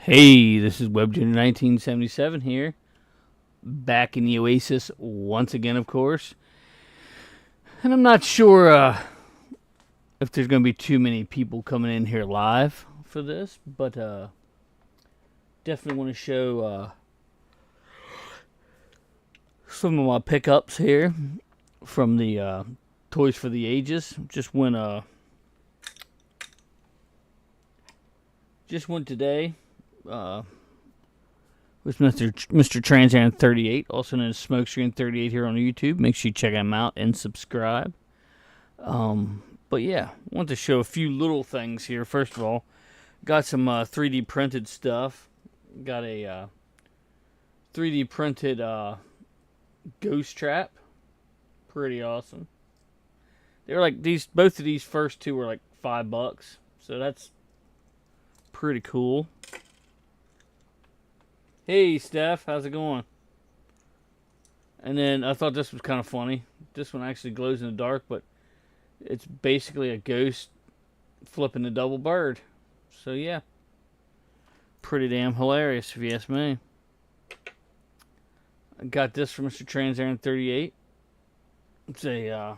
Hey, this is WebJunior1977 here, back in the Oasis once again, of course. And I'm not sure if there's going to be too many people coming in here live for this, but definitely want to show some of my pickups here from the Toys for the Ages. Just went today. With Mr. Transaaron 38, also known as Smokescreen 38 here on YouTube. Make sure you check him out and subscribe. But yeah, I want to show a few little things here. First of all, got some 3D printed stuff. Got a 3D printed ghost trap. Pretty awesome. They were like both of these first two were like $5, so that's pretty cool. Hey, Steph, how's it going? And then I thought this was kind of funny. This one actually glows in the dark, but it's basically a ghost flipping a double bird. So, yeah. Pretty damn hilarious, if you ask me. I got this from Mr. Transaaron 38. It's a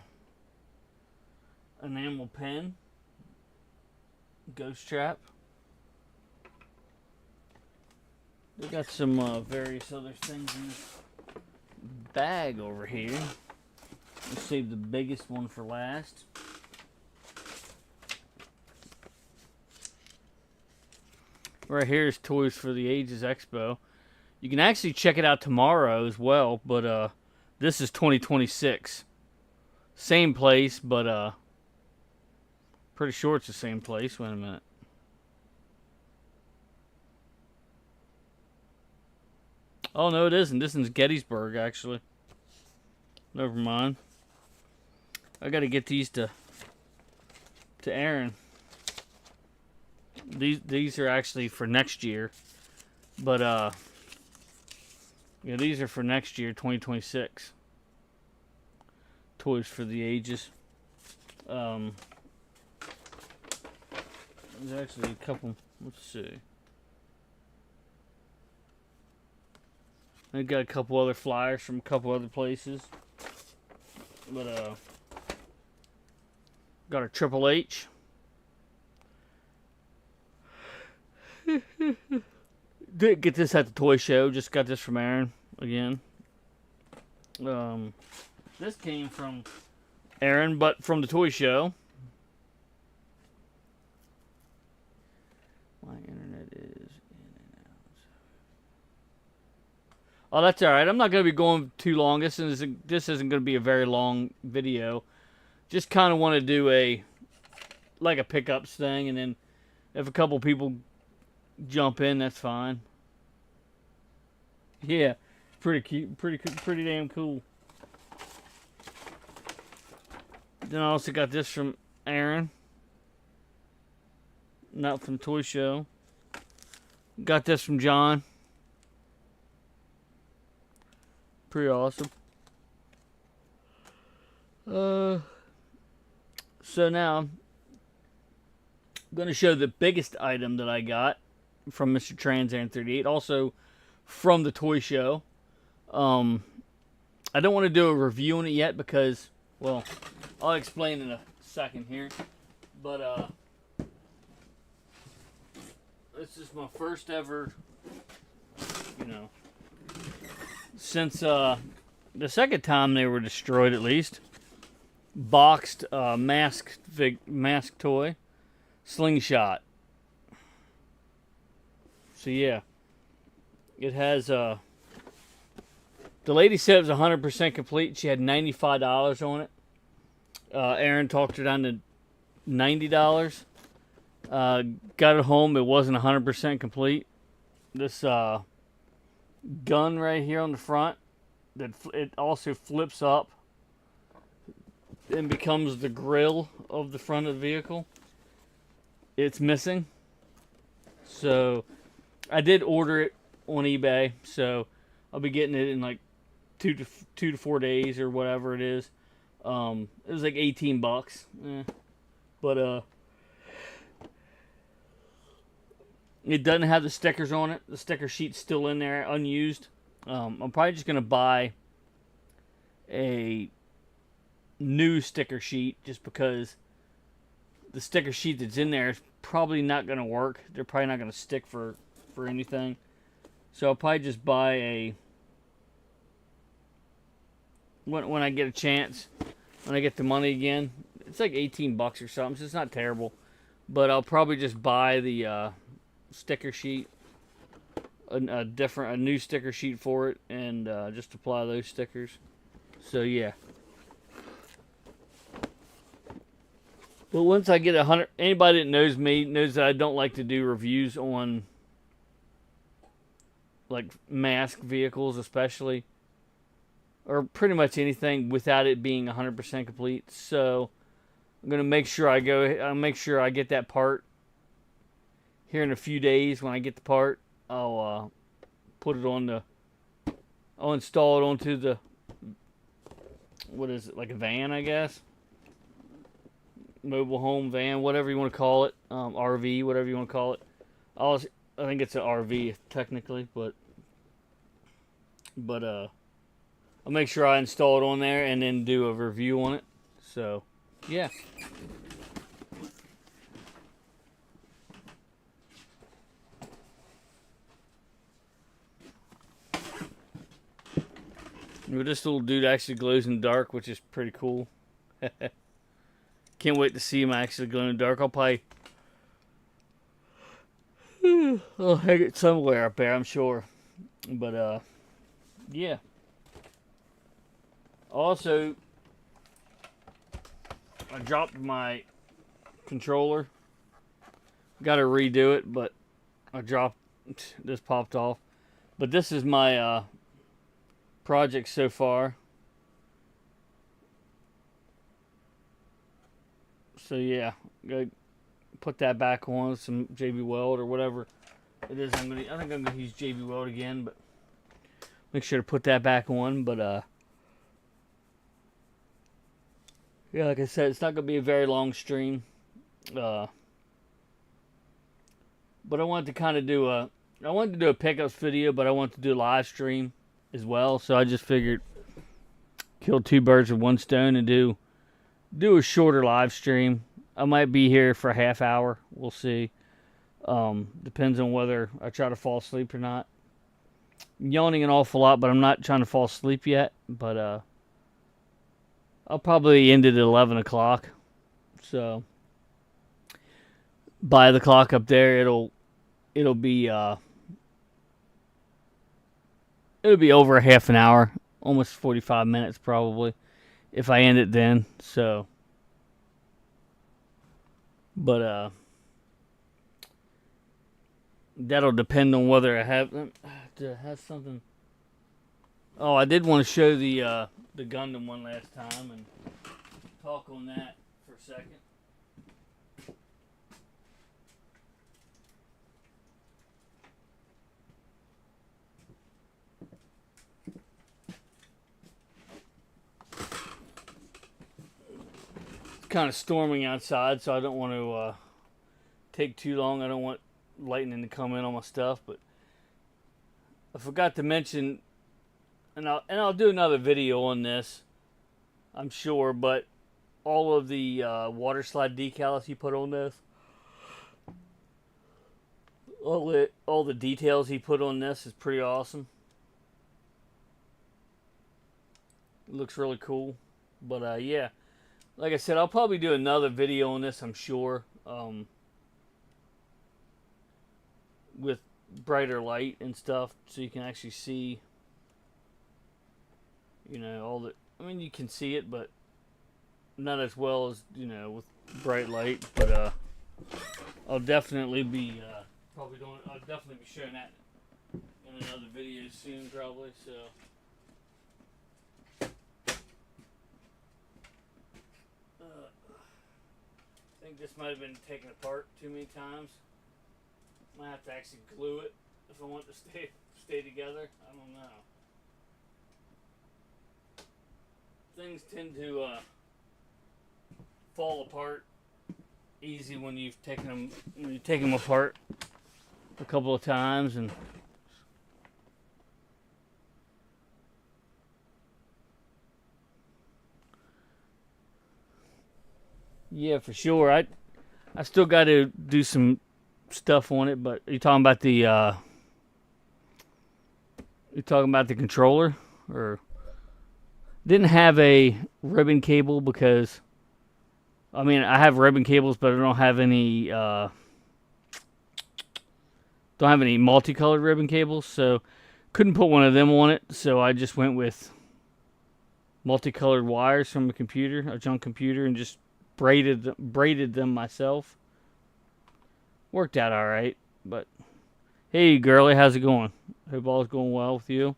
enamel pen. Ghost trap. We got some various other things in this bag over here. Let's save the biggest one for last. Right here is Toys for the Ages Expo. You can actually check it out tomorrow as well, but this is 2026. Same place, but pretty sure it's the same place. Wait a minute. Oh, no, it isn't. This is Gettysburg, actually. Never mind. I gotta get these to Aaron. These are actually for next year. But, yeah, these are for next year, 2026. Toys for the Ages. There's actually a couple. Let's see. I got a couple other flyers from a couple other places. But, got a Triple H. Didn't get this at the toy show. Just got this from Aaron again. This came from Aaron, but from the toy show. My internet is in and out. Oh, that's alright. I'm not going to be going too long. This isn't going to be a very long video. Just kind of want to do a pickups thing, and then if a couple people jump in, that's fine. Yeah, pretty cute, pretty damn cool. Then I also got this from Aaron. Not from Toy Show. Got this from John. Pretty awesome. So now I'm going to show the biggest item that I got from Mr. Transaaron 38. Also from the toy show. I don't want to do a review on it yet because, well, I'll explain in a second here. But this is my first ever, since the second time they were destroyed, at least, boxed mask toy slingshot. So yeah, it has the lady said it was 100% complete. She had $95 on it. Aaron talked her down to $90. Got it home. It wasn't 100% complete. This gun right here on the front, that it also flips up and becomes the grill of the front of the vehicle. It's missing. So I did order it on eBay, so I'll be getting it in like 2 to 4 days or whatever it is. It was like $18. But It doesn't have the stickers on it. The sticker sheet's still in there, unused. I'm probably just going to buy a new sticker sheet just because the sticker sheet that's in there is probably not going to work. They're probably not going to stick for anything. So I'll probably just buy a... When I get a chance, when I get the money again. It's like 18 bucks or something, so it's not terrible. But I'll probably just buy the sticker sheet, a new sticker sheet for it, and just apply those stickers. So yeah. But once I get 100, anybody that knows me knows that I don't like to do reviews on like masked vehicles, especially, or pretty much anything without it being 100% complete. So I'm gonna make sure I'll make sure I get that part here in a few days. When I get the part, I'll put it on the. I'll install it onto the. What is it, like a van, I guess? Mobile home van, whatever you want to call it, RV, whatever you want to call it. I think it's an RV technically, but I'll make sure I install it on there and then do a review on it. So, yeah. Well, this little dude actually glows in the dark, which is pretty cool. Can't wait to see him actually glow in the dark. I'll probably... I'll hang it somewhere up there, I'm sure. But, yeah. Also, I dropped my controller. Got to redo it, but I dropped... This popped off. But this is my project so far. So yeah, go put that back on some JB Weld or whatever it is. I think I'm gonna use JB Weld again, but make sure to put that back on. But yeah, like I said, it's not gonna be a very long stream. But I wanted to kind of do a pickups video, but I wanted to do a live stream as well. So I just figured kill two birds with one stone and do a shorter live stream. I might be here for a half hour. We'll see. Depends on whether I try to fall asleep or not. I'm yawning an awful lot, but I'm not trying to fall asleep yet. But I'll probably end it at 11 o'clock. So by the clock up there, it'll be over a half an hour, almost 45 minutes probably, if I end it then. So, but that'll depend on whether I have something. Oh, I did want to show the Gundam one last time and talk on that for a second. Kind of storming outside, so I don't want to take too long. I don't want lightning to come in on my stuff, but I forgot to mention, and I'll do another video on this, I'm sure, but all of the water slide decals he put on this, all the details he put on this is pretty awesome. It looks really cool, but yeah. Like I said, I'll probably do another video on this, I'm sure, with brighter light and stuff, so you can actually see, you know, all the, I mean, you can see it, but not as well as, you know, with bright light, but, I'll definitely be, I'll definitely be showing that in another video soon, probably, so. I think this might have been taken apart too many times. Might have to actually glue it if I want to stay together. I don't know. Things tend to fall apart easy when you take them apart. a couple of times, and yeah, for sure. I still got to do some stuff on it, but are you talking about the controller? Or didn't have a ribbon cable because I mean I have ribbon cables, but I don't have any multicolored ribbon cables, so couldn't put one of them on it. So I just went with multicolored wires from a junk computer, and just braided them myself. Worked out all right. But hey, girlie, how's it going? Hope all's going well with you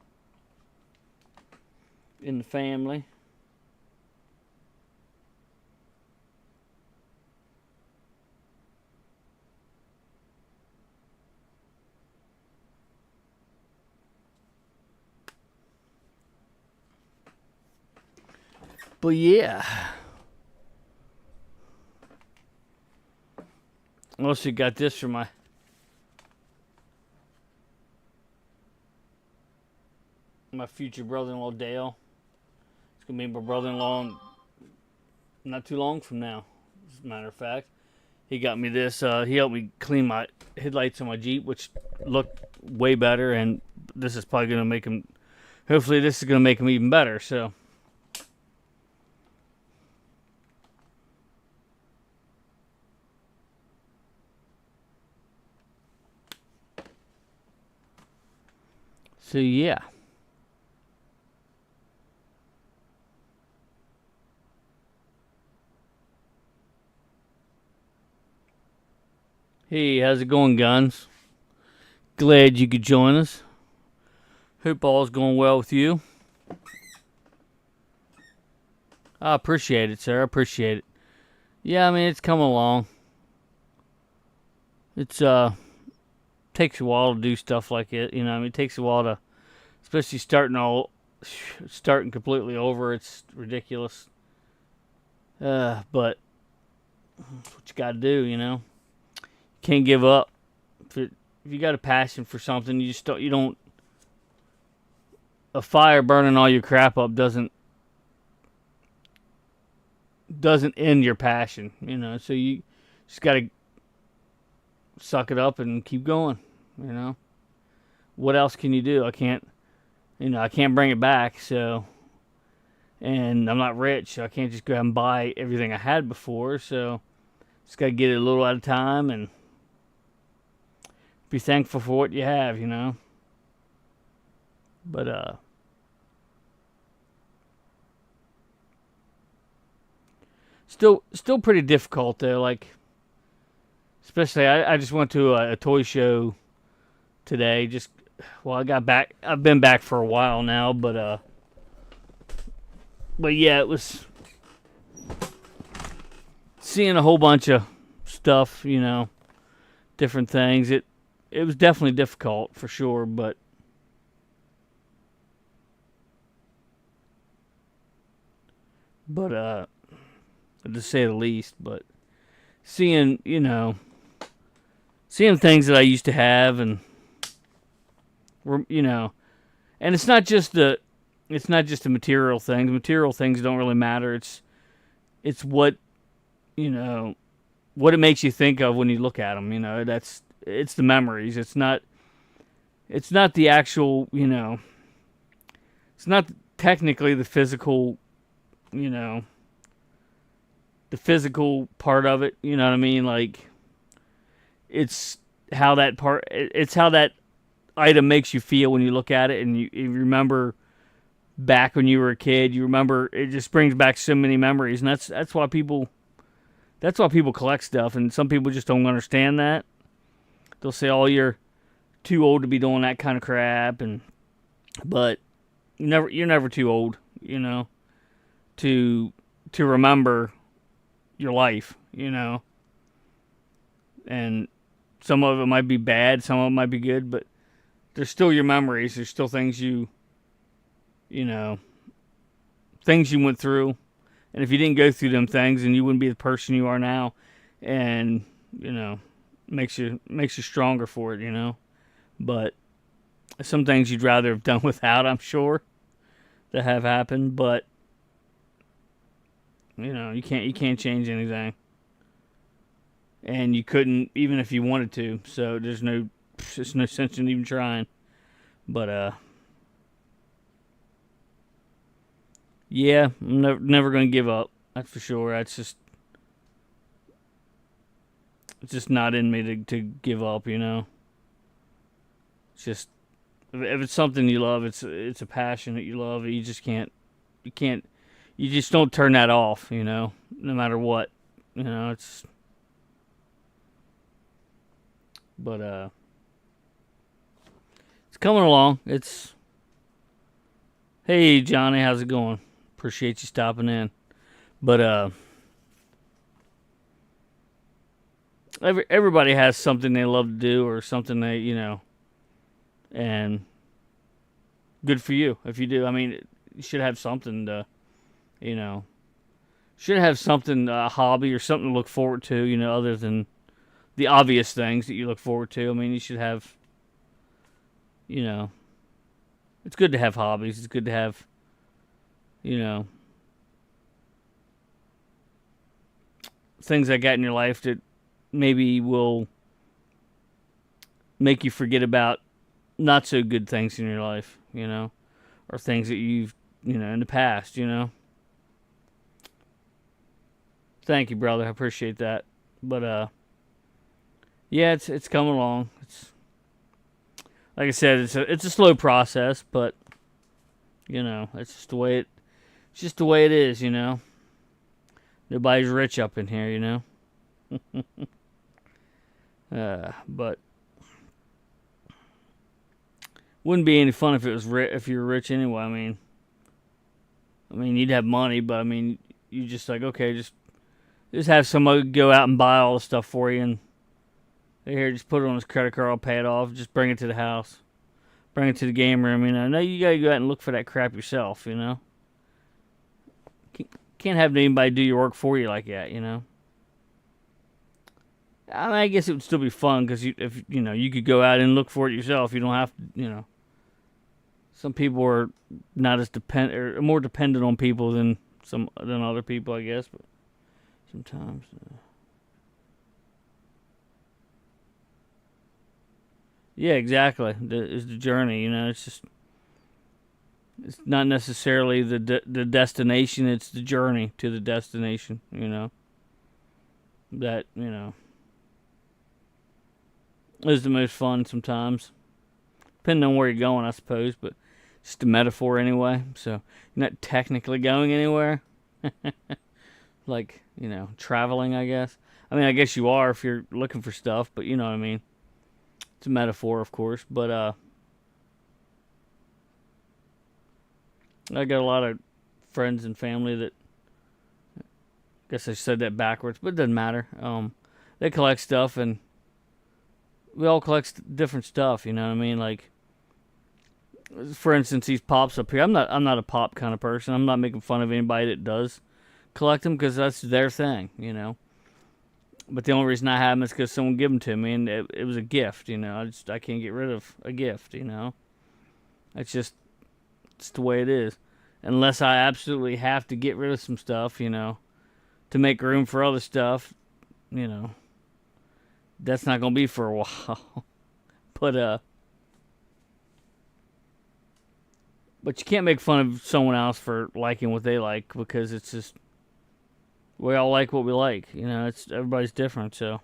in the family. But yeah. Also got this for my future brother-in-law Dale. It's gonna be my brother-in-law not too long from now, as a matter of fact. He got me this. He helped me clean my headlights on my Jeep, which looked way better, and this is probably gonna make him. Hopefully, this is gonna make him even better. So. So yeah. Hey, how's it going, Guns? Glad you could join us. Hope all's going well with you. I appreciate it, sir. I appreciate it. Yeah, I mean, it's coming along. It's takes a while to do stuff like it. You know, I mean, it takes a while to, especially starting completely over. It's ridiculous. But that's what you got to do. You know, you can't give up. If you got a passion for something, you don't. A fire burning all your crap up doesn't end your passion. You know, so you just got to suck it up and keep going. You know, what else can you do? I can't bring it back. So, and I'm not rich, so I can't just go out and buy everything I had before. So, just got to get it a little at a time and be thankful for what you have. You know, but still pretty difficult though. Like, especially I just went to a toy show today. I've been back for a while now, but yeah, it was seeing a whole bunch of stuff, you know, different things. It was definitely difficult for sure, but to say the least. But seeing things that I used to have, and you know, and it's not just the material things. Material things don't really matter. It's what, you know, what it makes you think of when you look at them. You know, it's the memories. It's not the actual, you know, it's not technically the physical, you know, the physical part of it. You know what I mean? Like, it's how that item makes you feel when you look at it, and you remember back when you were a kid. You remember, it just brings back so many memories, and that's why people collect stuff. And some people just don't understand that. They'll say, "Oh, you're too old to be doing that kind of crap," but you're never too old, you know, to remember your life, you know. And some of it might be bad, some of it might be good, but there's still your memories. There's still things you know, things you went through. And if you didn't go through them things, then you wouldn't be the person you are now. And, you know, makes you stronger for it, you know. But some things you'd rather have done without, I'm sure, that have happened. But you know, you can't change anything, and you couldn't even if you wanted to. So there's no sense in even trying. But yeah, I'm never gonna give up. That's for sure. That's just it's just not in me to give up. You know, it's just if it's something you love, it's a passion that you love. You just can't you just don't turn that off. You know, no matter what. You know, but it's coming along. Hey Johnny, how's it going? Appreciate you stopping in. But everybody has something they love to do or something they, you know, and good for you if you do. I mean, you should have something to, you know, should have something, a hobby or something to look forward to, you know, other than the obvious things that you look forward to. I mean, you should have, you know, it's good to have hobbies. It's good to have, you know, things like that in your life that maybe will make you forget about not so good things in your life, you know, or things that you've, you know, in the past, you know. Thank you, brother. I appreciate that. But yeah, it's coming along. It's like I said, it's a slow process, but you know, it's just the way it is, you know. Nobody's rich up in here, you know. But wouldn't be any fun if it was if you were rich anyway. I mean, you'd have money, but I mean, you just like okay, just have somebody go out and buy all the stuff for you, and here, just put it on his credit card, I'll pay it off. Just bring it to the house, bring it to the game room. You know, no, you gotta go out and look for that crap yourself. You know, can't have anybody do your work for you like that. You know. I mean, I guess it would still be fun because if you know, you could go out and look for it yourself. You don't have to, you know. Some people are not as or more dependent on people than other people, I guess. But sometimes, yeah, exactly. It's the journey. You know, it's not necessarily the destination. It's the journey to the destination. You know, that you know. Is the most fun sometimes. Depending on where you're going, I suppose, but just a metaphor anyway. So you're not technically going anywhere. Like, you know, traveling, I guess. I mean, I guess you are if you're looking for stuff, but you know what I mean. It's a metaphor, of course, but I got a lot of friends and family that I guess I said that backwards, but it doesn't matter. They collect stuff and we all collect different stuff, you know what I mean? Like, for instance, these pops up here. I'm not a pop kind of person. I'm not making fun of anybody that does collect them because that's their thing, you know. But the only reason I have them is because someone gave them to me, and it was a gift, you know. I can't get rid of a gift, you know. It's the way it is. Unless I absolutely have to get rid of some stuff, you know, to make room for other stuff, you know. That's not gonna be for a while. But you can't make fun of someone else for liking what they like because it's just we all like what we like. You know, it's everybody's different. So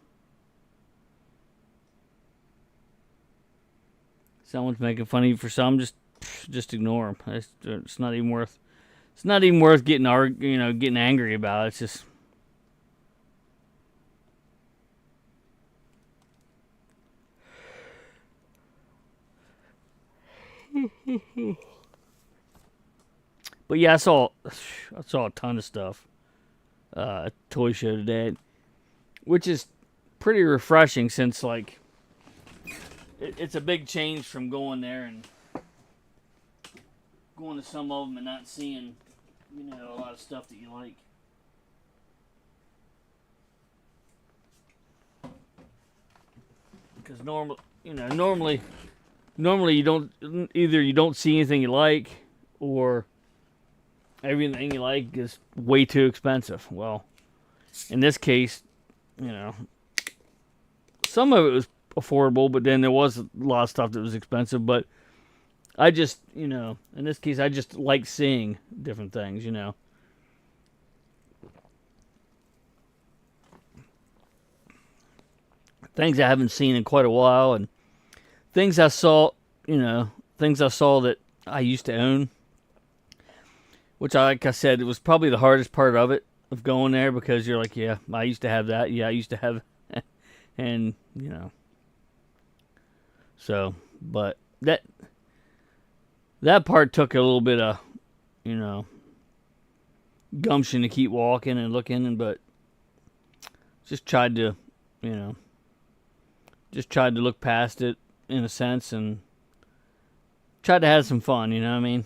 someone's making fun of you for some, just ignore them. It's not even worth. It's not even worth getting getting angry about. It's just. But yeah, I saw a ton of stuff. Toy show today, which is pretty refreshing since like it's a big change from going there and going to some of them and not seeing a lot of stuff that you like. Because normally you don't see anything you like, or everything you like is way too expensive. Well, in this case, some of it was affordable, but then there was a lot of stuff that was expensive. But I just, in this case, I just like seeing different things, Things I haven't seen in quite a while, and things I saw, that I used to own. Which, like I said, it was probably the hardest part of going there, because you're like, yeah, I used to have that. Yeah, I used to have, and, So, but that part took a little bit of, gumption to keep walking and looking, but just tried to, look past it in a sense, and tried to have some fun, you know what I mean?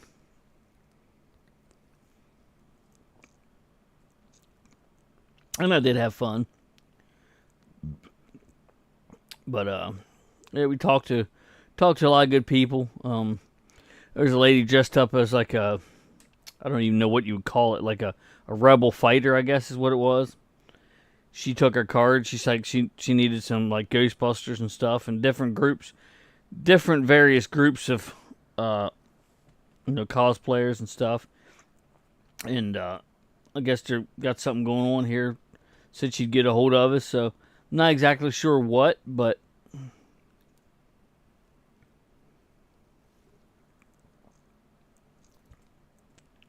And I did have fun. But, yeah, we talked to a lot of good people. There's a lady dressed up as like I don't even know what you would call it, like a rebel fighter, I guess is what it was. She took her card. She's like, she needed some like Ghostbusters and stuff, and different various groups of, cosplayers and stuff. And, I guess they got something going on here. Said she'd get a hold of us, so I'm not exactly sure what, but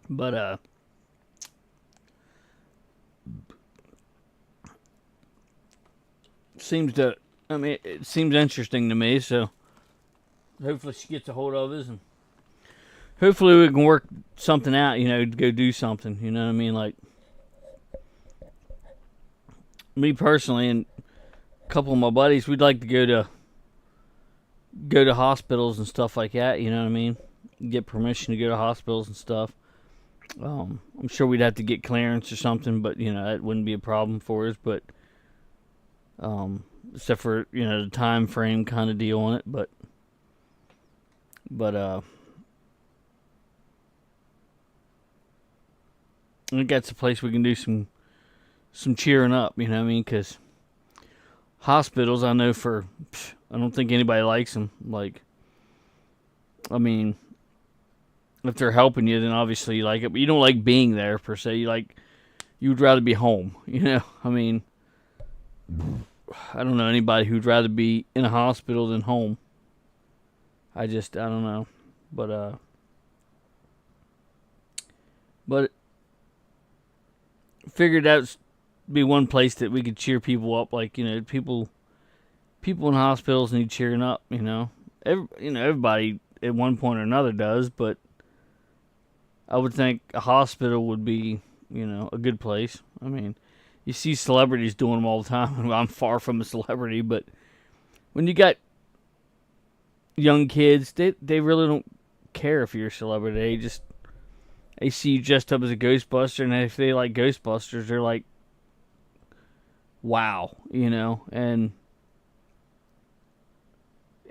it seems interesting to me, so hopefully she gets a hold of us, and hopefully we can work something out, to go do something, you know what I mean? Like, me personally and a couple of my buddies, we'd like to go to hospitals and stuff like that, you know what I mean? Get permission to go to hospitals and stuff. I'm sure we'd have to get clearance or something, but, that wouldn't be a problem for us, but, except for, the time frame kind of deal on it, but, I think that's a place we can do some cheering up, you know what I mean? Because hospitals, I know I don't think anybody likes them. Like, I mean, if they're helping you, then obviously you like it, but you don't like being there per se. You would rather be home, I mean, I don't know anybody who'd rather be in a hospital than home. I don't know, but figured that'd be one place that we could cheer people up. Like, people in hospitals need cheering up. Everybody at one point or another does, but I would think a hospital would be, a good place. I mean, you see celebrities doing them all the time. I'm far from a celebrity, but when you got young kids, they really don't care if you're a celebrity. They see you dressed up as a Ghostbuster, and if they like Ghostbusters, they're like, wow, and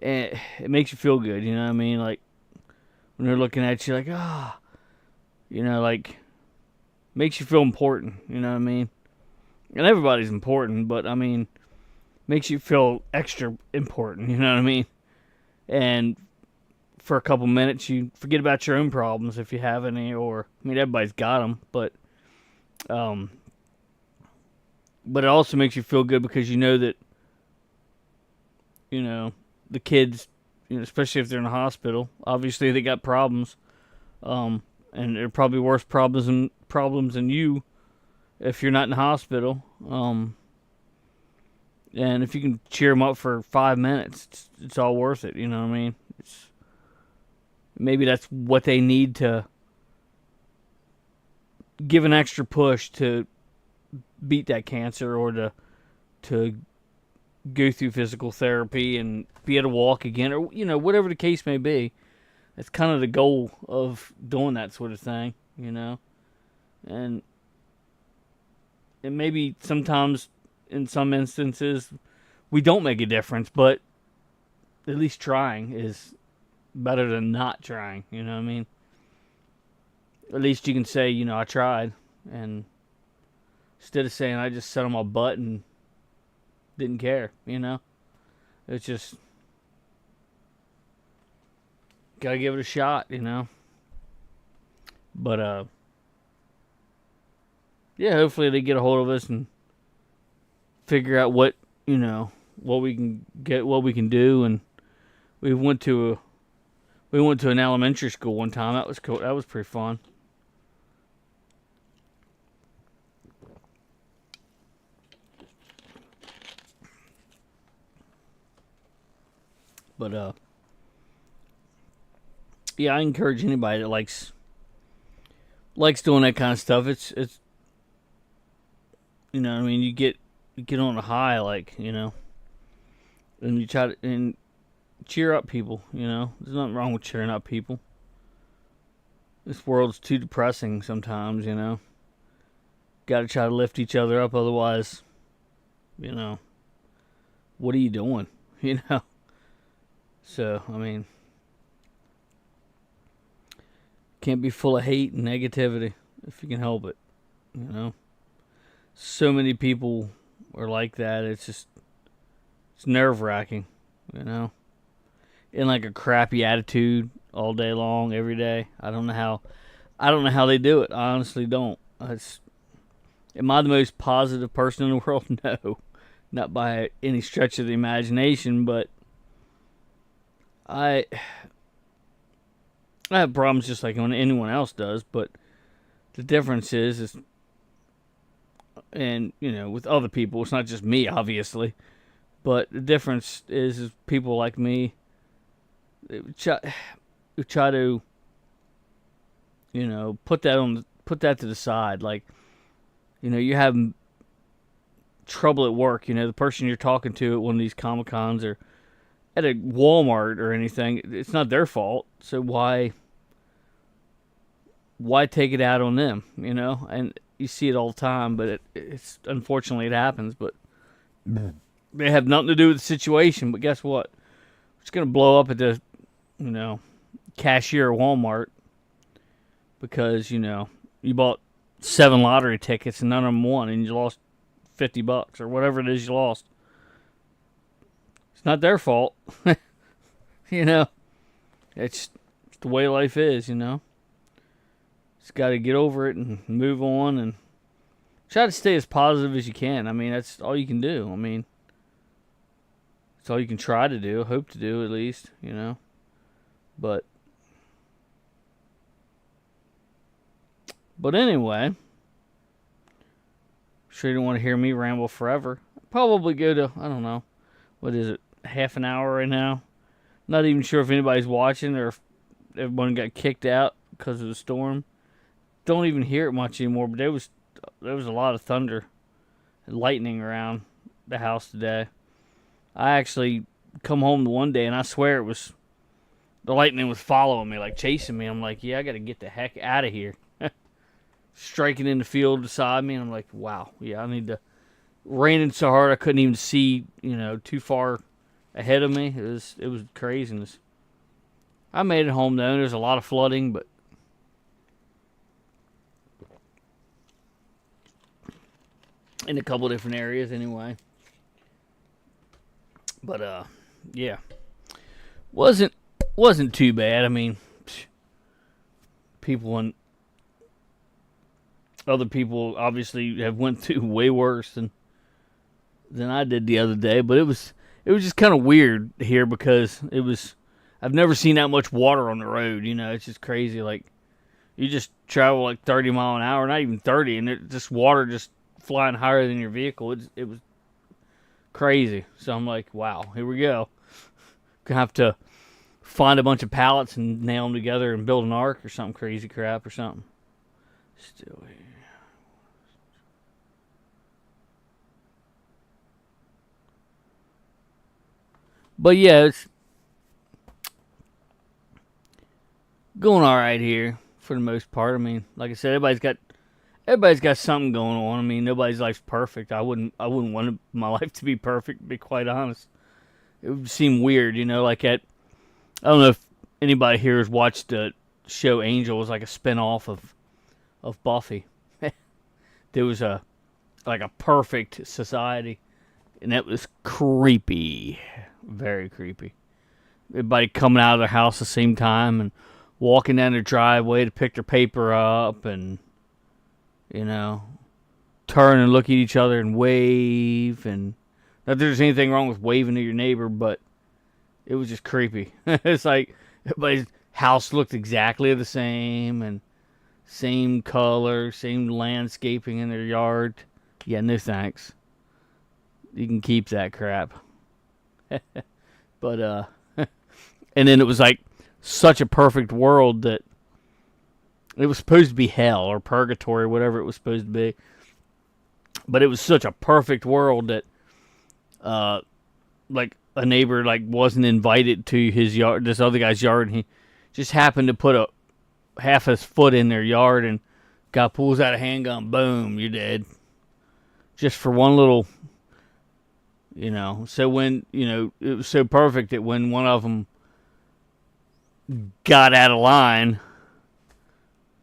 it makes you feel good, you know what I mean? Like, when they're looking at you like, like, makes you feel important, you know what I mean? And everybody's important, but, I mean, makes you feel extra important, you know what I mean? And for a couple minutes, you forget about your own problems if you have any, or, I mean, everybody's got them, but it also makes you feel good because you know that, the kids, especially if they're in a hospital, obviously they got problems, and they're probably worse problems than you if you're not in the hospital, and if you can cheer them up for 5 minutes, it's all worth it, you know what I mean? Maybe that's what they need to give an extra push to beat that cancer, or to go through physical therapy and be able to walk again, or whatever the case may be. That's kind of the goal of doing that sort of thing, and maybe sometimes in some instances we don't make a difference, but at least trying is better than not trying. You know what I mean? At least you can say, you know, I tried, and instead of saying I just sat on my butt and didn't care. You know, it's just gotta give it a shot. You know, but yeah, hopefully they get a hold of us and figure out what, you know, what we can get, what we can do. And we went to an elementary school one time. That was cool. That was pretty fun. But yeah, I encourage anybody that likes doing that kind of stuff. It's you know, I mean, you get on a high, like, you know, and you try to and cheer up people. You know, there's nothing wrong with cheering up people. This world's too depressing sometimes. You know, got to try to lift each other up. Otherwise, you know, what are you doing? You know. So, I mean, can't be full of hate and negativity if you can help it. You know, so many people are like that. It's nerve-wracking. You know, in like a crappy attitude all day long, every day. I don't know how they do it. I honestly don't. Am I the most positive person in the world? No, not by any stretch of the imagination. But I have problems just like anyone else does. But the difference is, and you know, with other people, it's not just me, obviously. But the difference is people like me try to, you know, put that to the side. Like, you know, you have trouble at work. You know, the person you're talking to at one of these Comic Cons or at a Walmart or anything, it's not their fault. So why take it out on them? You know, and you see it all the time. But it's unfortunately it happens. But they have nothing to do with the situation. But guess what? It's gonna blow up at the, you know, cashier at Walmart because, you know, you bought 7 lottery tickets and none of them won and you lost $50 or whatever it is you lost. It's not their fault. You know, it's the way life is, you know. Just got to get over it and move on and try to stay as positive as you can. I mean, that's all you can do. I mean, it's all you can try to do, hope to do at least, you know. But anyway, sure you don't want to hear me ramble forever. I'll probably go to, I don't know, what is it, half an hour right now. Not even sure if anybody's watching or if everyone got kicked out because of the storm. Don't even hear it much anymore, but there was a lot of thunder and lightning around the house today. I actually come home the one day and I swear the lightning was following me, like chasing me. I'm like, yeah, I got to get the heck out of here. Striking in the field beside me, and I'm like, wow, yeah, I need to. Raining so hard I couldn't even see, you know, too far ahead of me. It was craziness. I made it home though. There's a lot of flooding, but in a couple different areas anyway. But yeah, wasn't too bad. I mean, people and other people obviously have went through way worse than I did the other day. But it was just kind of weird here because I've never seen that much water on the road. You know, it's just crazy. Like, you just travel like 30 mile an hour, not even 30, and just water just flying higher than your vehicle. It was crazy. So I'm like, wow, here we go. Gonna have to find a bunch of pallets and nail them together and build an ark or something crazy crap or something. Still here. But yeah, it's going all right here for the most part. I mean, like I said, everybody's got something going on. I mean, nobody's life's perfect. I wouldn't want my life to be perfect, to be quite honest. it would seem weird, like I don't know if anybody here has watched the show Angel. It was like a spinoff of Buffy. There was a perfect society, and that was creepy, very creepy. Everybody coming out of their house at the same time and walking down their driveway to pick their paper up, and turn and look at each other and wave. And not that there's anything wrong with waving to your neighbor, but it was just creepy. It's like everybody's house looked exactly the same, and same color, same landscaping in their yard. Yeah, no thanks. You can keep that crap. But and then it was like such a perfect world that it was supposed to be hell or purgatory or whatever it was supposed to be. But it was such a perfect world that like a neighbor wasn't invited to his yard, this other guy's yard, and he just happened to put a half his foot in their yard, and guy pulls out a handgun, boom, you're dead. Just for one little, so when, it was so perfect that when one of them got out of line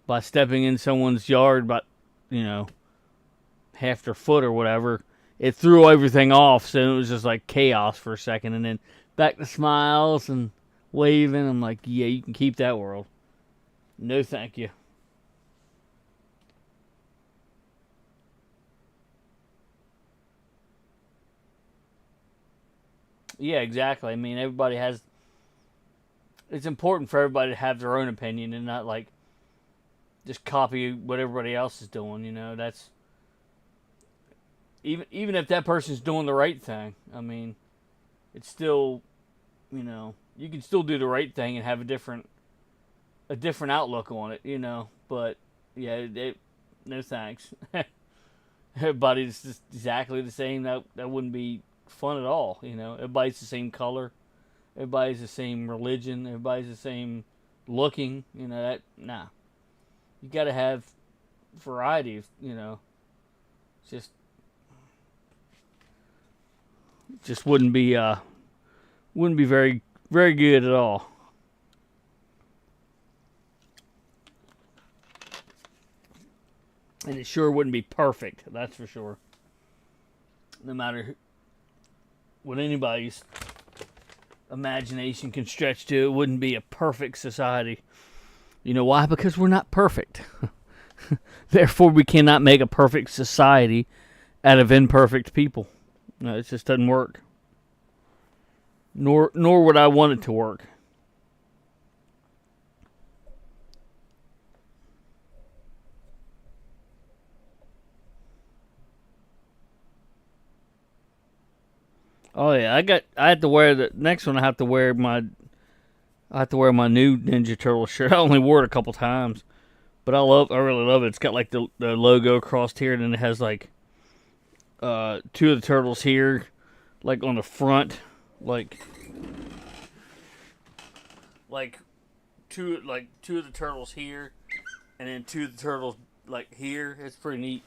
by stepping in someone's yard about, half their foot or whatever, it threw everything off, so it was just like chaos for a second, and then back to smiles and waving. I'm like, yeah, you can keep that world. No, thank you. Yeah, exactly. I mean, everybody has... It's important for everybody to have their own opinion and not, just copy what everybody else is doing, That's... Even if that person's doing the right thing, I mean, it's still, you can still do the right thing and have a different outlook on it, But yeah, no thanks. Everybody's just exactly the same. That wouldn't be fun at all, Everybody's the same color, everybody's the same religion, everybody's the same looking, Nah. You got to have variety, Just wouldn't be very, very good at all. And it sure wouldn't be perfect, that's for sure. No matter what anybody's imagination can stretch to, it wouldn't be a perfect society. You know why? Because we're not perfect. Therefore, we cannot make a perfect society out of imperfect people. No, it just doesn't work. Nor would I want it to work. Oh yeah, I have to wear the next one. I have to wear my new Ninja Turtle shirt. I only wore it a couple times, but I really love it. It's got the logo across here, and then it has two of the turtles here, on the front, two of the turtles here, and then two of the turtles here. It's pretty neat.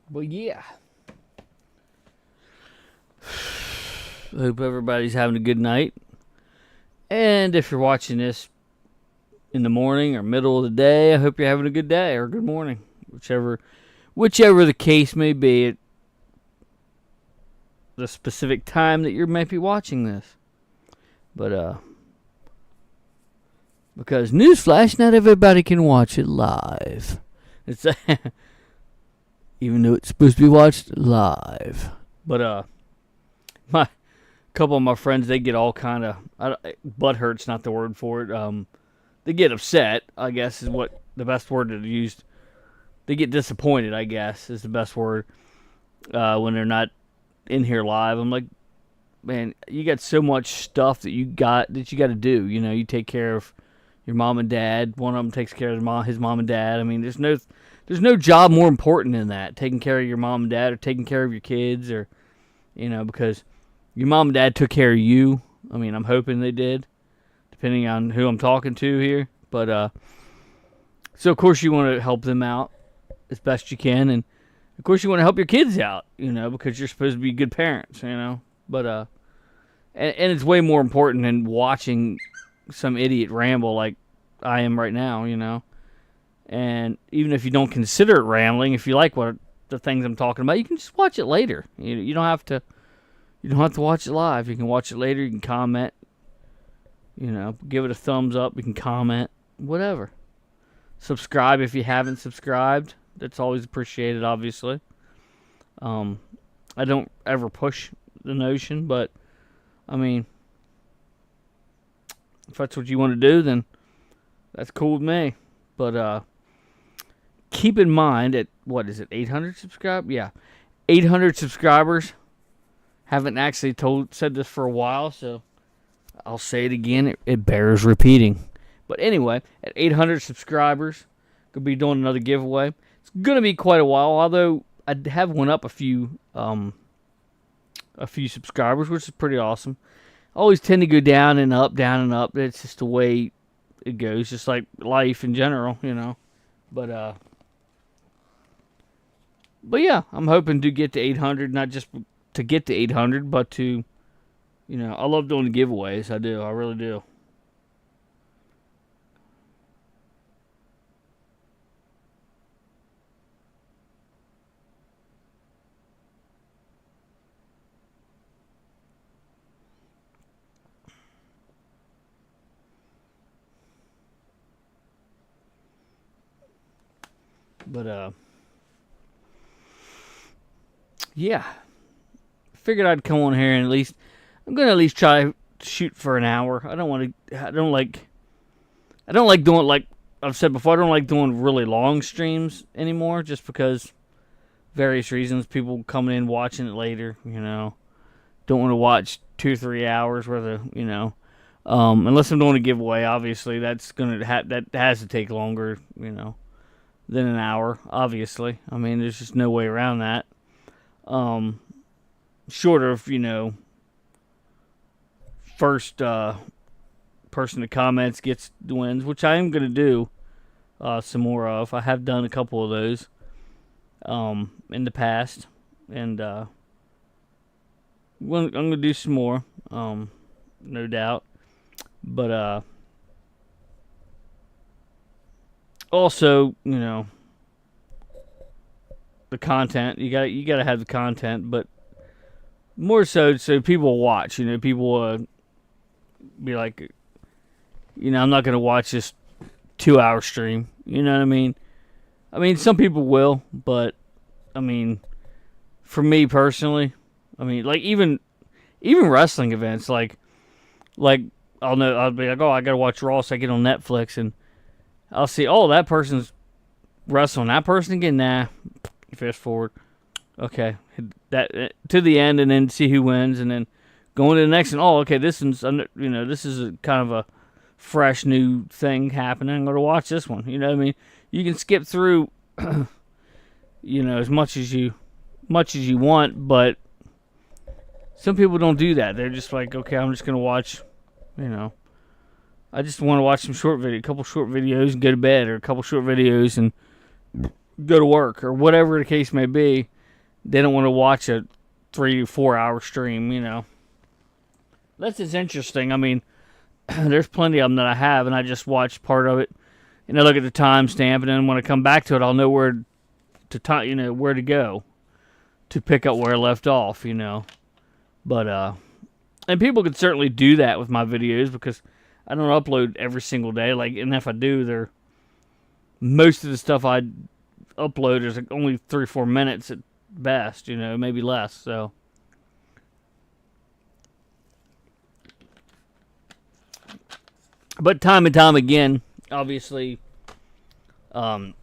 But yeah, I hope everybody's having a good night. And if you're watching this in the morning or middle of the day, I hope you're having a good day or good morning, whichever the case may be at the specific time that you might be watching this. But because newsflash, not everybody can watch it live. It's even though it's supposed to be watched live. But my couple of my friends, they get all kind of, butt hurt's not the word for it. They get upset, I guess is what the best word to use. They get disappointed, I guess is the best word, when they're not in here live. I'm like, man, you got so much stuff that you got to do. You know, you take care of your mom and dad. One of them takes care of his mom and dad. I mean, there's no job more important than that. Taking care of your mom and dad, or taking care of your kids, or, you know, because your mom and dad took care of you. I mean, I'm hoping they did, depending on who I'm talking to here. But so of course you want to help them out as best you can, and of course you want to help your kids out, you know, because you're supposed to be good parents, you know. But and it's way more important than watching some idiot ramble like I am right now, you know. And even if you don't consider it rambling, if you like what the things I'm talking about, you can just watch it later. You don't have to watch it live. You can watch it later. You can comment. You know, give it a thumbs up. You can comment, whatever. Subscribe if you haven't subscribed. That's always appreciated, obviously. I don't ever push the notion, but I mean, if that's what you want to do, then that's cool with me. But keep in mind, at what is it, 800 subscribers? Yeah, 800 subscribers. Haven't actually said this for a while, so I'll say it again. It bears repeating. But anyway, at 800 subscribers, gonna be doing another giveaway. It's gonna be quite a while, although I have went up a few subscribers, which is pretty awesome. I always tend to go down and up, down and up. It's just the way it goes, just like life in general, you know. But yeah, I'm hoping to get to 800, not just to get to 800, but to, you know, I love doing the giveaways. I do. I really do. But yeah, figured I'd come on here and I'm gonna at least try to shoot for an hour. I don't like doing, like I've said before, I don't like doing really long streams anymore, just because various reasons. People coming in watching it later, you know, don't want to watch 2 or 3 hours worth of, you know, unless I'm doing a giveaway. Obviously, that's that has to take longer, you know, than an hour. Obviously, I mean, there's just no way around that. Short of, you know, first person to comments gets the wins, which I am gonna do some more of. I have done a couple of those in the past, and I'm gonna do some more, no doubt. But also, you know, the content, you gotta have the content, but more so people watch. You know, people be like, you know, I'm not gonna watch this 2-hour stream. You know what I mean? I mean, some people will, but I mean, for me personally, I mean, like even wrestling events, like I'll be like, oh, I gotta watch Raw, so I get on Netflix, and I'll see, oh, that person's wrestling that person again. Nah, fast forward. Okay, that to the end, and then see who wins, and then going to the next one. Oh, okay, this one's, you know, this is kind of a fresh new thing happening. I'm going to watch this one. You know what I mean? You can skip through, you know, as much as you want, but some people don't do that. They're just like, okay, I'm just going to watch, you know, I just want to watch some a couple short videos and go to bed, or a couple short videos and go to work, or whatever the case may be. They don't want to watch a 3 to 4 hour stream, you know. That's just interesting. I mean, there's plenty of them that I have, and I just watch part of it, and I look at the timestamp, and then when I come back to it, I'll know where to go to pick up where I left off, you know. But and people can certainly do that with my videos, because I don't upload every single day. Like, and if I do, most of the stuff I upload is like only 3 or 4 minutes at best, you know, maybe less. So But time and time again, obviously, the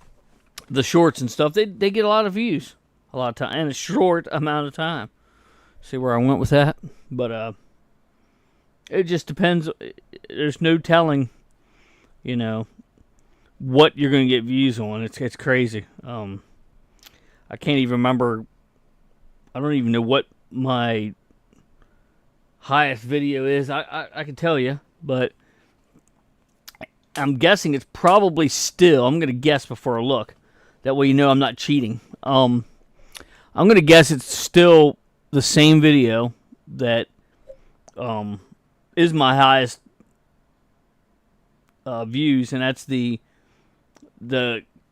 shorts and stuff, they get a lot of views. A lot of time. And a short amount of time. See where I went with that? But, it just depends. There's no telling, you know, what you're going to get views on. It's crazy. I can't even remember. I don't even know what my highest video is. I can tell you, but I'm guessing it's probably still. I'm going to guess before I look. That way you know I'm not cheating. I'm going to guess it's still the same video that is my highest views, and that's the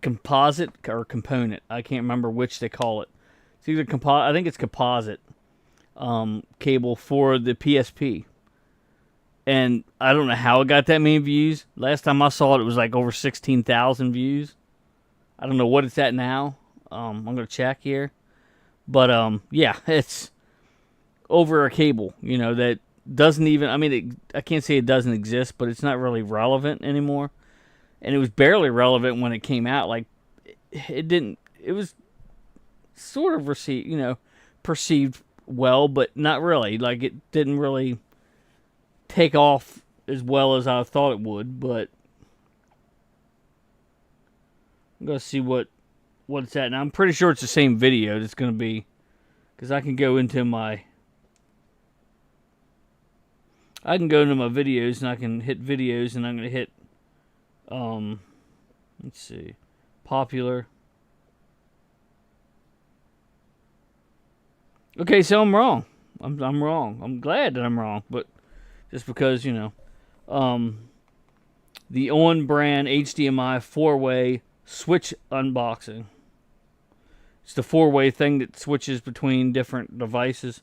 composite or component. I can't remember which they call it. It's either I think it's composite cable for the PSP. And I don't know how it got that many views. Last time I saw it, it was like over 16,000 views. I don't know what it's at now. I'm going to check here. But, yeah, it's over a cable, you know, that doesn't even, I mean, I can't say it doesn't exist, but it's not really relevant anymore. And it was barely relevant when it came out. Like, it was sort of perceived well, but not really. Like, it didn't really take off as well as I thought it would, but I'm going to see what it's at. Now, I'm pretty sure it's the same video that's going to be, because I can go into my videos, and I can hit videos, and I'm going to hit, let's see, popular. Okay, so I'm wrong. I'm wrong. I'm glad that I'm wrong, but just because, you know, the on-brand HDMI 4-way switch unboxing. It's the 4-way thing that switches between different devices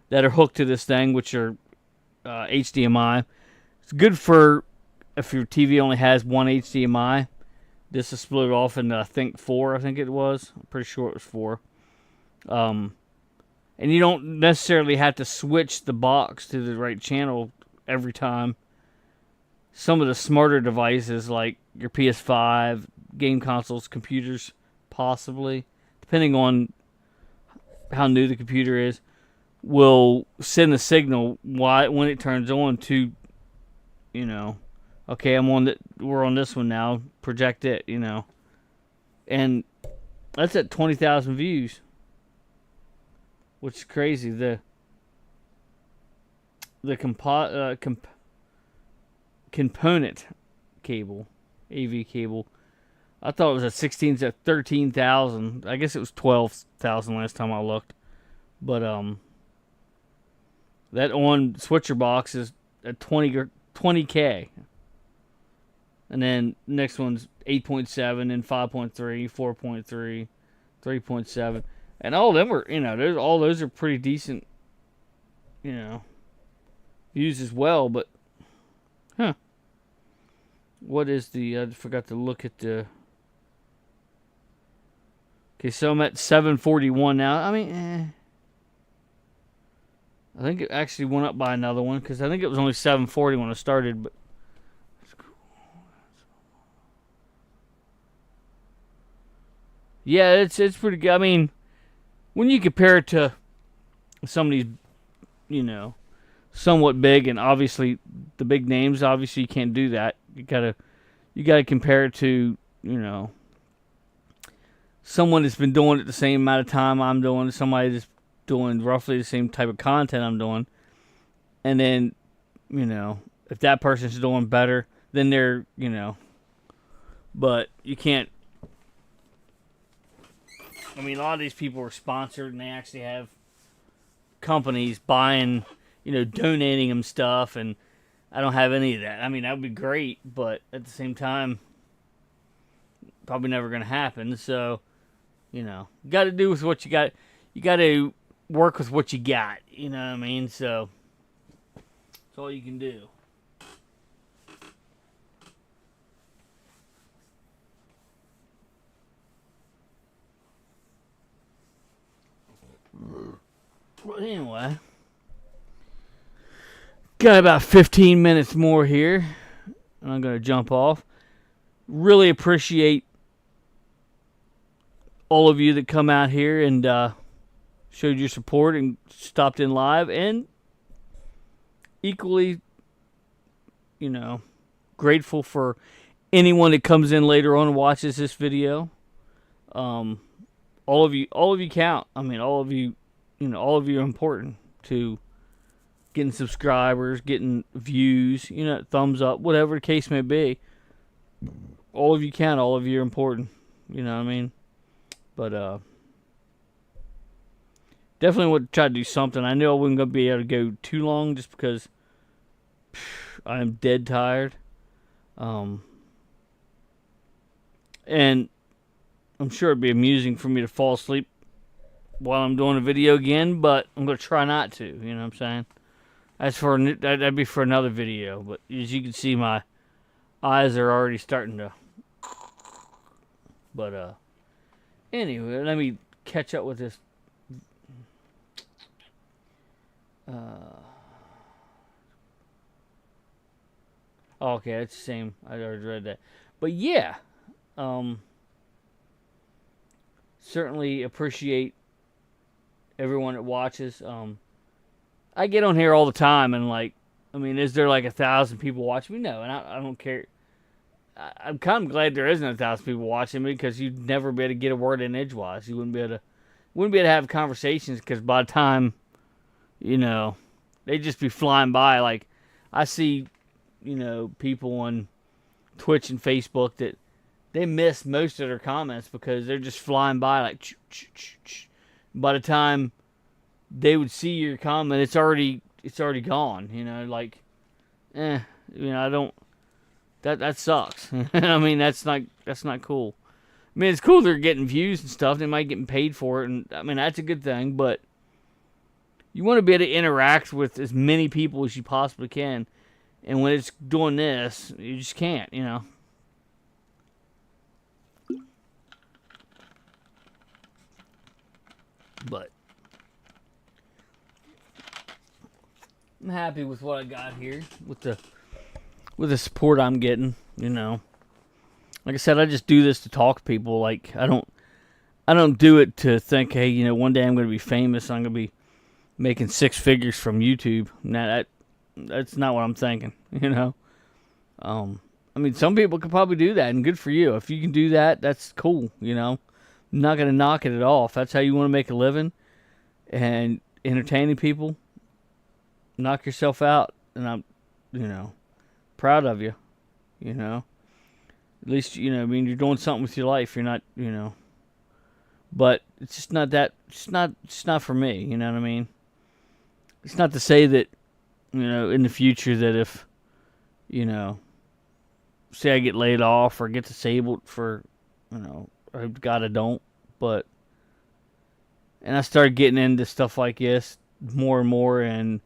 that are hooked to this thing, which are HDMI. It's good for if your TV only has one HDMI. This is split off into, I think, 4. I think it was. I'm pretty sure it was 4. And you don't necessarily have to switch the box to the right channel every time. Some of the smarter devices, like your PS5, game consoles, computers, possibly, depending on how new the computer is, will send a signal when it turns on to, you know, okay, we're on this one now, project it, you know. And that's at 20,000 views, which is crazy. The component cable, AV cable, I thought it was at 13,000. I guess it was 12,000 last time I looked. But that on switcher box is at 20K. And then next one's 8.7 and 5.3, 4.3, 3.7. And all of them are, you know, all those are pretty decent, you know, views as well. But, what is I forgot to look at the. Okay, so I'm at 741 now. I mean, I think it actually went up by another one, because I think it was only 740 when I started. But yeah, it's pretty good. I mean, when you compare it to some of these, you know, somewhat big, and obviously the big names, obviously you can't do that. You gotta compare it to, you know, someone that's been doing it the same amount of time I'm doing, somebody that's doing roughly the same type of content I'm doing, and then, you know, if that person's doing better, then they're, you know, but you can't. I mean, a lot of these people are sponsored, and they actually have companies buying, you know, donating them stuff, and I don't have any of that. I mean, that would be great, but at the same time, probably never going to happen. So, you know, got to do with what you got. You got to work with what you got. You know what I mean? So, that's all you can do. Well, anyway, got about 15 minutes more here, and I'm going to jump off. Really appreciate all of you that come out here and showed your support and stopped in live, and equally, grateful for anyone that comes in later on and watches this video. All of you count. I mean, all of you are important to getting subscribers, getting views, thumbs up, whatever the case may be. All of you count. All of you are important. You know what I mean? But definitely want to try to do something. I knew I wasn't going to be able to go too long just because I am dead tired. And I'm sure it'd be amusing for me to fall asleep while I'm doing a video again, but I'm going to try not to, you know what I'm saying? That'd be for another video, but as you can see, my eyes are already starting to... But, anyway, let me catch up with this. Okay, it's the same. I already read that. But yeah, certainly appreciate everyone that watches. I get on here all the time, and is there 1,000 people watching me? No, and I don't care. I'm kind of glad there isn't 1,000 people watching me, because you'd never be able to get a word in edgewise. You wouldn't be able to have conversations, because by the time, they'd just be flying by. I see, people on Twitch and Facebook that they miss most of their comments because they're just flying by by the time they would see your comment, it's already gone. I don't. That sucks. I mean, that's not cool. I mean, it's cool they're getting views and stuff. They might get paid for it, and I mean that's a good thing. But you want to be able to interact with as many people as you possibly can. And when it's doing this, you just can't, But I'm happy with what I got here, with the support I'm getting, Like I said, I just do this to talk to people. I don't do it to think, hey, one day I'm going to be famous. I'm going to be making six figures from YouTube. Nah, that's not what I'm thinking, I mean, some people could probably do that, and good for you. If you can do that, that's cool, I'm not going to knock it at all. If that's how you want to make a living and entertaining people, knock yourself out, and I'm, proud of you, At least, you're doing something with your life. You're not, but it's just not that, it's not for me, you know what I mean? It's not to say that, in the future that if, say I get laid off or get disabled for, or God, I don't, but, and I started getting into stuff like this more and more and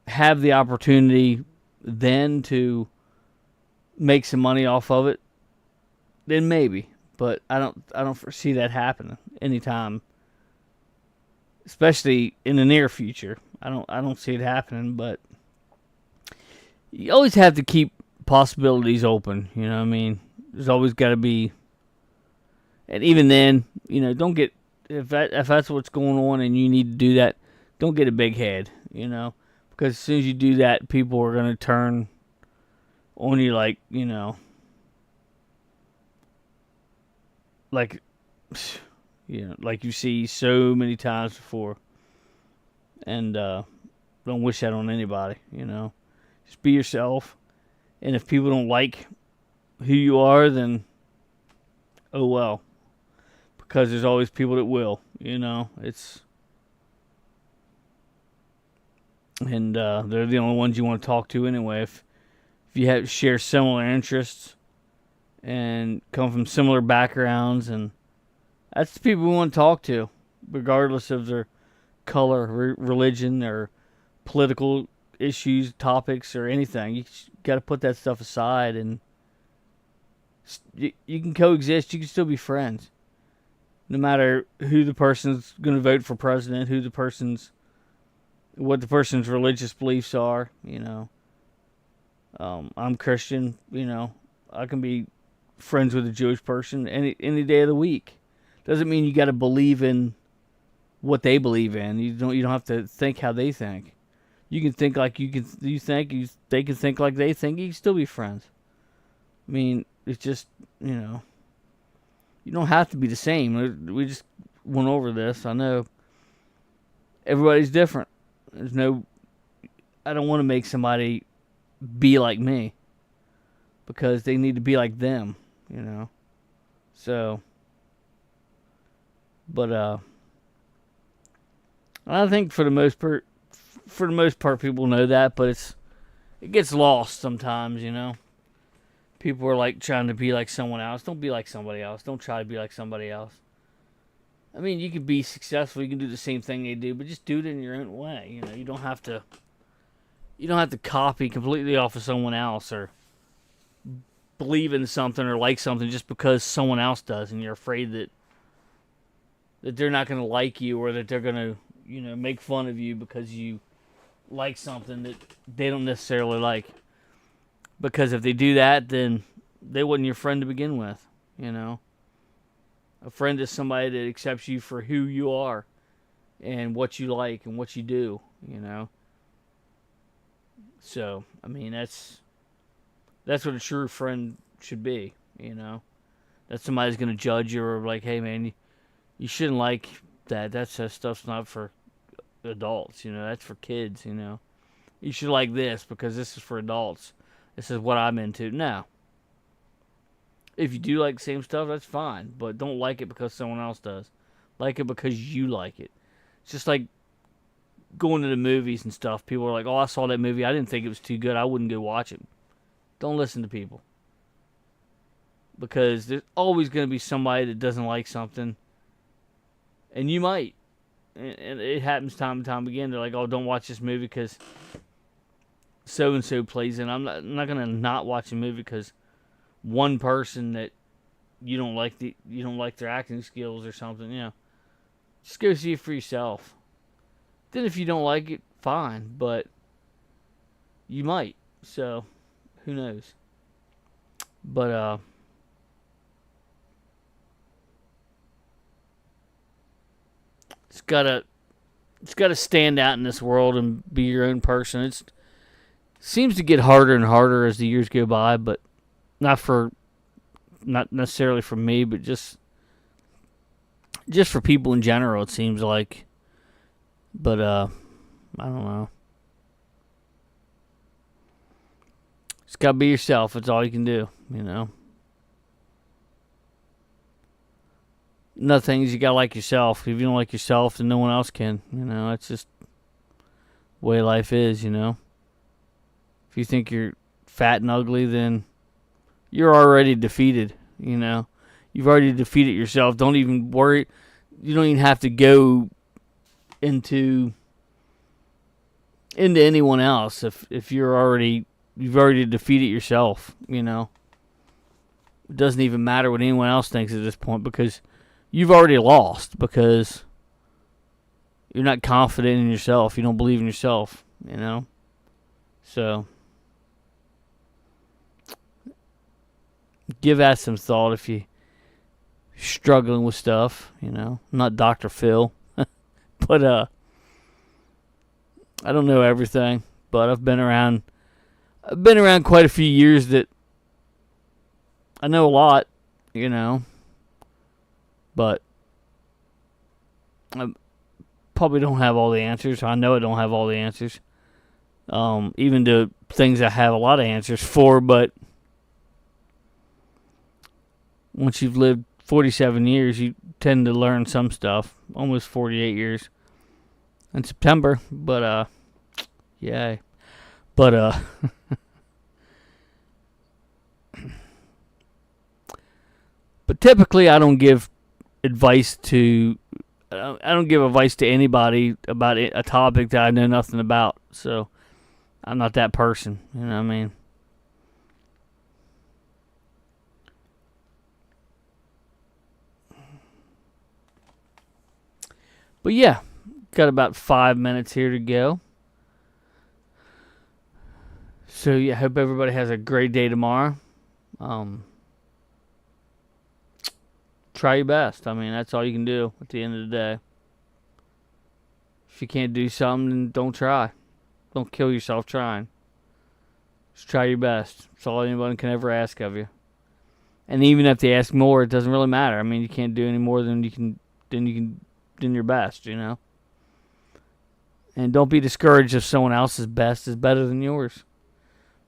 have the opportunity then to make some money off of it, then maybe, but I don't foresee that happening anytime, especially in the near future. I don't see it happening, but you always have to keep possibilities open, you know what I mean? There's always got to be, and even then, don't get, if that's what's going on and you need to do that, don't get a big head, because as soon as you do that, people are going to turn on you like you see so many times before. And don't wish that on anybody, Just be yourself. And if people don't like who you are, then oh well. Because there's always people that will, It's... And they're the only ones you want to talk to anyway. If you share similar interests and come from similar backgrounds, and that's the people we want to talk to, regardless of their color, religion, or political issues, topics, or anything. You got to put that stuff aside, and you can coexist. You can still be friends, no matter who the person's going to vote for president, who the person's what the person's religious beliefs are. I'm Christian. I can be friends with a Jewish person any day of the week. Doesn't mean you got to believe in what they believe in. You don't have to think how they think. You can think like they can think like they think. You can still be friends. I mean, it's just, you don't have to be the same. We just went over this. I know everybody's different. I don't want to make somebody be like me because they need to be like them, So, but I think for the most part, people know that, but it gets lost sometimes, People are like trying to be like someone else. Don't be like somebody else. Don't try to be like somebody else. I mean, you can be successful. You can do the same thing they do, but just do it in your own way. You don't have to. You don't have to copy completely off of someone else or believe in something or like something just because someone else does, and you're afraid that they're not going to like you or that they're going to, make fun of you because you like something that they don't necessarily like. Because if they do that, then they wasn't your friend to begin with, A friend is somebody that accepts you for who you are and what you like and what you do, So, I mean, that's what a true friend should be, That somebody's going to judge you or like, hey, man, you shouldn't like that. That stuff's not for adults, That's for kids, You should like this because this is for adults. This is what I'm into. Now, if you do like the same stuff, that's fine. But don't like it because someone else does. Like it because you like it. It's just like going to the movies and stuff. People are like, oh, I saw that movie. I didn't think it was too good. I wouldn't go watch it. Don't listen to people. Because there's always going to be somebody that doesn't like something. And you might. And it happens time and time again. They're like, oh, don't watch this movie because so-and-so plays in. I'm not going to not watch a movie because one person that you don't like their acting skills or something, Just go see it for yourself. Then if you don't like it, fine, but you might. So, who knows? But it's gotta stand out in this world and be your own person. It seems to get harder and harder as the years go by, but not necessarily for me, but just for people in general, it seems like. But I don't know. Just gotta be yourself. That's all you can do, Nothing is you gotta like yourself. If you don't like yourself, then no one else can. It's just the way life is. If you think you're fat and ugly, then you're already defeated. You've already defeated yourself. Don't even worry. You don't even have to go into anyone else if you've already defeated yourself. It doesn't even matter what anyone else thinks at this point because you've already lost because you're not confident in yourself. You don't believe in yourself. So give that some thought if you're struggling with stuff. I'm not Dr. Phil. But I don't know everything, but I've been around quite a few years that I know a lot, but I probably don't have all the answers. I know I don't have all the answers. Even to things I have a lot of answers for, but once you've lived 47 years, you tend to learn some stuff. Almost 48 years in September, but yay. But but typically I don't give advice to anybody about a topic that I know nothing about. So I'm not that person, you know what I mean? But yeah, got about 5 minutes here to go. So yeah, hope everybody has a great day tomorrow. Try your best. I mean, that's all you can do at the end of the day. If you can't do something, then don't try. Don't kill yourself trying. Just try your best. That's all anyone can ever ask of you. And even if they ask more, it doesn't really matter. I mean, you can't do any more than you can your best, you know. And don't be discouraged if someone else's best is better than yours,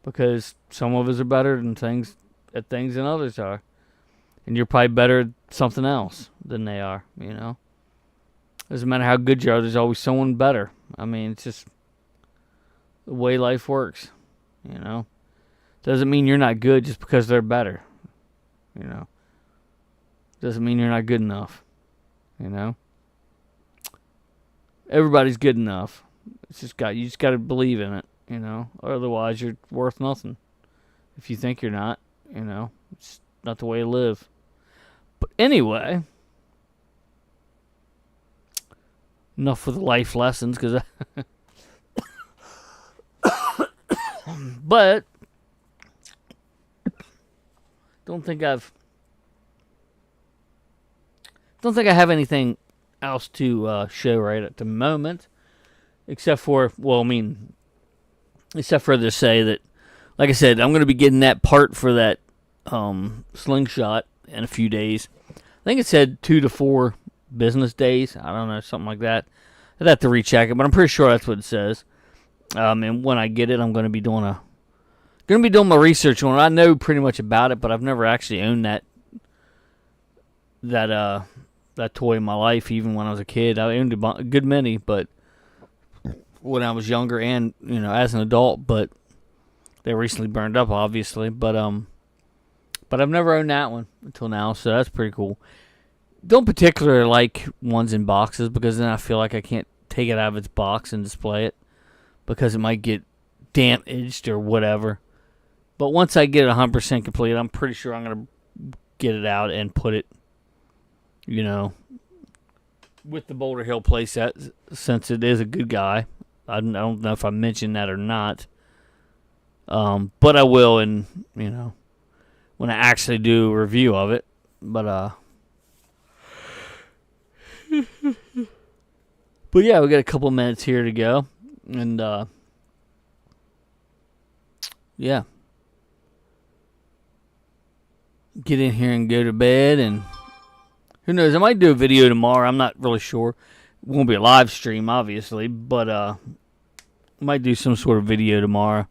because some of us are better than things than others are, and you're probably better at something else than they are. You know, doesn't matter how good you are. There's always someone better. I mean, it's just the way life works. You know, doesn't mean you're not good just because they're better. You know, doesn't mean you're not good enough. You know, everybody's good enough. You just got to believe in it. You know, otherwise you're worth nothing. If you think you're not, you know, it's not the way to live. But anyway, enough with the life lessons, because but don't think I have anything else to show right at the moment, except for to say that, like I said, I'm going to be getting that part for that slingshot in a few days. I think it said 2 to 4 business days. I don't know, something like that. I'd have to recheck it, but I'm pretty sure that's what it says. And when I get it, I'm going to be doing my research on it. I know pretty much about it, but I've never actually owned that toy in my life. Even when I was a kid, I owned a good many, but when I was younger and, you know, as an adult, but they recently burned up, obviously. But I've never owned that one until now, so that's pretty cool. Don't particularly like ones in boxes, because then I feel like I can't take it out of its box and display it, because it might get damaged or whatever. But once I get it 100% complete, I'm pretty sure I'm going to get it out and put it, you know, with the Boulder Hill playset, since it is a good guy. I don't know if I mentioned that or not. But I will, and, you know, when I actually do a review of it. But yeah, we got a couple minutes here to go. And, yeah. Get in here and go to bed, and who knows, I might do a video tomorrow. I'm not really sure. It won't be a live stream, obviously, but I might do some sort of video tomorrow.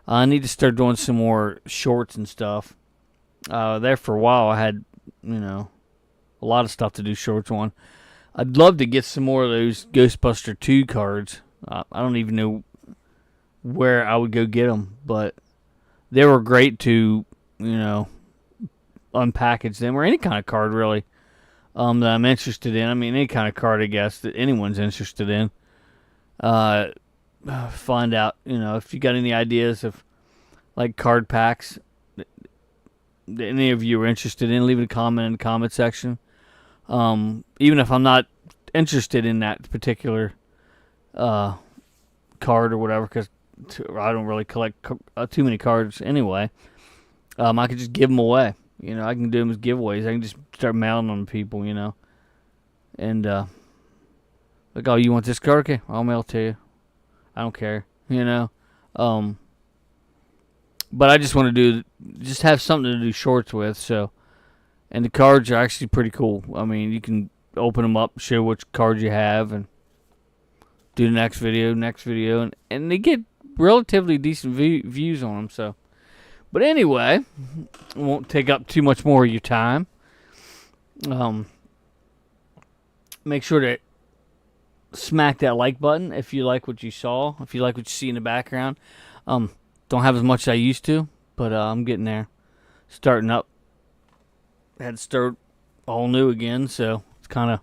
I need to start doing some more shorts and stuff. There for a while, I had, you know, a lot of stuff to do shorts on. I'd love to get some more of those Ghostbuster 2 cards. I don't even know where I would go get them, but they were great to, you know, unpackage them, or any kind of card really that I'm interested in. I mean, any kind of card, I guess, that anyone's interested in. Find out, you know, if you got any ideas of like card packs that any of you are interested in. Leave a comment in the comment section. Even if I'm not interested in that particular card or whatever, because I don't really collect too many cards anyway. I could just give them away. You know, I can do them as giveaways. I can just start mailing them to people, you know. And, like, oh, you want this card? Okay, I'll mail it to you. I don't care, you know. But I just want to just have something to do shorts with, so. And the cards are actually pretty cool. I mean, you can open them up, show which cards you have, and do the next video, and they get relatively decent views on them, so. But anyway, I won't take up too much more of your time. Make sure to smack that like button if you like what you saw, if you like what you see in the background. Don't have as much as I used to, but I'm getting there. Starting up. Had to start all new again, so it's kind of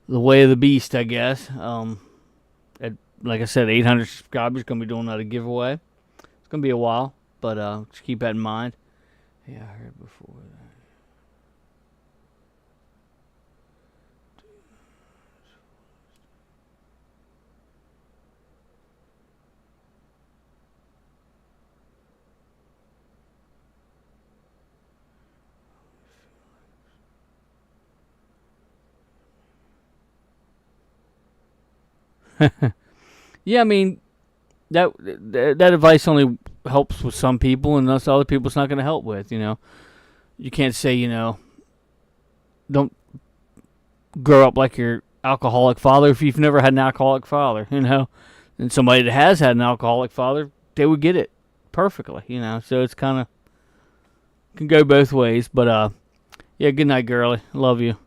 the way of the beast, I guess. Like I said, 800 subscribers, going to be doing that a giveaway. It's going to be a while. But just keep that in mind. Yeah, I heard before that. Yeah, I mean, that advice only helps with some people, and those other people it's not going to help with. You can't say don't grow up like your alcoholic father if you've never had an alcoholic father. And somebody that has had an alcoholic father, they would get it perfectly. So it's kind of can go both ways. But yeah, good night, girlie. Love you.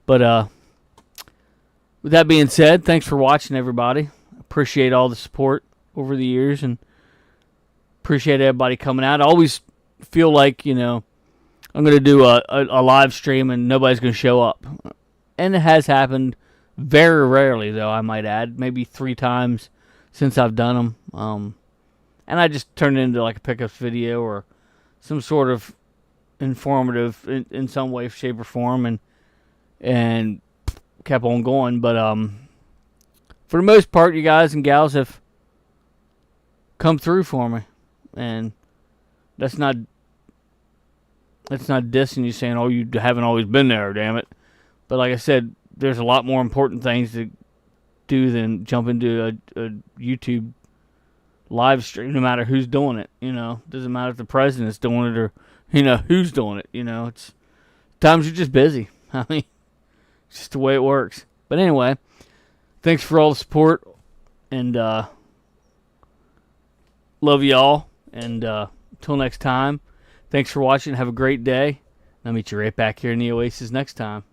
But with that being said, thanks for watching, everybody. Appreciate all the support over the years, and appreciate everybody coming out. I always feel like, I'm going to do a live stream and nobody's going to show up. And it has happened very rarely, though, I might add. Maybe 3 times since I've done them. And I just turned it into like a pickups video or some sort of informative in some way, shape, or form, and kept on going. But for the most part, you guys and gals have come through for me, and that's not dissing you, saying, oh, you haven't always been there, damn it. But like I said, there's a lot more important things to do than jump into a YouTube live stream, no matter who's doing it. Doesn't matter if the president's doing it or who's doing it. It's times you're just busy. I mean, it's just the way it works. But anyway, thanks for all the support, and love y'all. And until next time, thanks for watching. Have a great day. I'll meet you right back here in the Oasis next time.